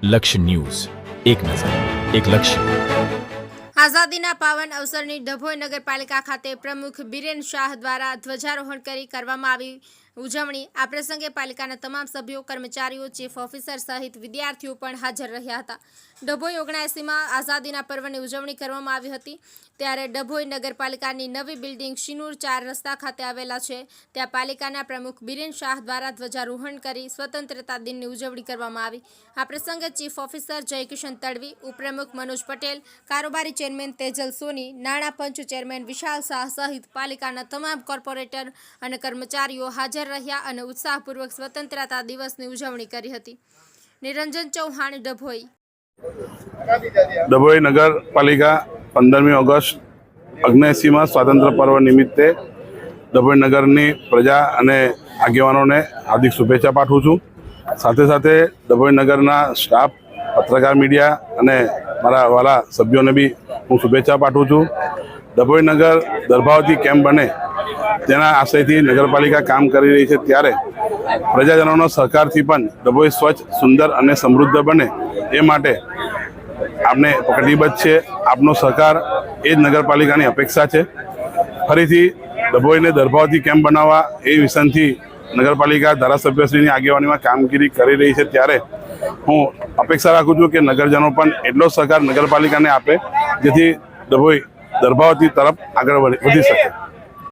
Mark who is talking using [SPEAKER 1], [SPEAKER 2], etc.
[SPEAKER 1] લક્ષ્ય ન્યૂઝ, એક નજર, એક લક્ષ્ય.
[SPEAKER 2] આઝાદીના પાવન અવસરની ડભોઈ નગરપાલિકા ખાતે પ્રમુખ બિરેન શાહ દ્વારા ધ્વજારોહણ કરી કરવામાં આવી ઉજવણી. આ પ્રસંગે પાલિકાના તમામ સભ્યો, કર્મચારીઓ, ચીફ ઓફિસર સહિત વિદ્યાર્થીઓ પણ હાજર રહ્યા હતા. ડભોઈ 79માં આઝાદીના પર્વની ઉજવણી કરવામાં આવી હતી. ત્યારે ડભોઈ નગરપાલિકાની નવી બિલ્ડિંગ શિનૂર 4 રસ્તા ખાતે આવેલા છે. ત્યાં પાલિકાના પ્રમુખ બિરેન શાહ દ્વારા ધ્વજારોહણ કરી સ્વતંત્રતા દિનની ઉજવણી કરવામાં આવી. આ પ્રસંગે ચીફ ઓફિસર જયકિશન તડવી, ઉપપ્રમુખ મનોજ પટેલ, કારોબારી ચેરમેન તેજલ સોની, નાણાં પંચ ચેરમેન વિશાલ શાહ સહિત પાલિકાના તમામ કોર્પોરેટર અને કર્મચારીઓ હાજર રહ્યા અને ઉત્સાહપૂર્વક સ્વતંત્રતા દિવસની ઉજવણી કરી હતી. નિરંજન ચૌહાણ, ડભોઈ.
[SPEAKER 3] ડભોઈ નગરપાલિકા 15મી ઓગસ્ટ 79માં સ્વાતંત્ર્ય પર્વ નિમિત્તે ડભોઈ નગરની પ્રજા અને આગેવાનોને હાર્દિક શુભેચ્છા પાઠવું છું. સાથે સાથે ડભોઈ નગરના સ્ટાફ, પત્રકાર, મીડિયા અને મારા વાલા સભ્યોને બી હું શુભેચ્છા પાઠવું છું. ડભોઈ નગર દર્ભાવતી કેમ બને તેના આશયથી નગરપાલિકા કામ કરી રહી છે. ત્યારે પ્રજાજનોનો સહકારથી પણ ડભોઈ સ્વચ્છ, સુંદર અને સમૃદ્ધ બને એ માટે આપણે કટિબદ્ધ છે. આપનો સહકાર એ જ નગરપાલિકાની અપેક્ષા છે. ફરીથી ડભોઈને દર્ભાવતી કેમ બનાવવા એ વિષયથી નગરપાલિકા ધારાસભ્યશ્રીની આગેવાનીમાં કામગીરી કરી રહી છે. ત્યારે હું અપેક્ષા રાખું છું કે નગરજનો પણ એટલો સહકાર નગરપાલિકાને આપે જેથી ડભોઈ દર્ભાવતી તરફ આગળ વધી શકે.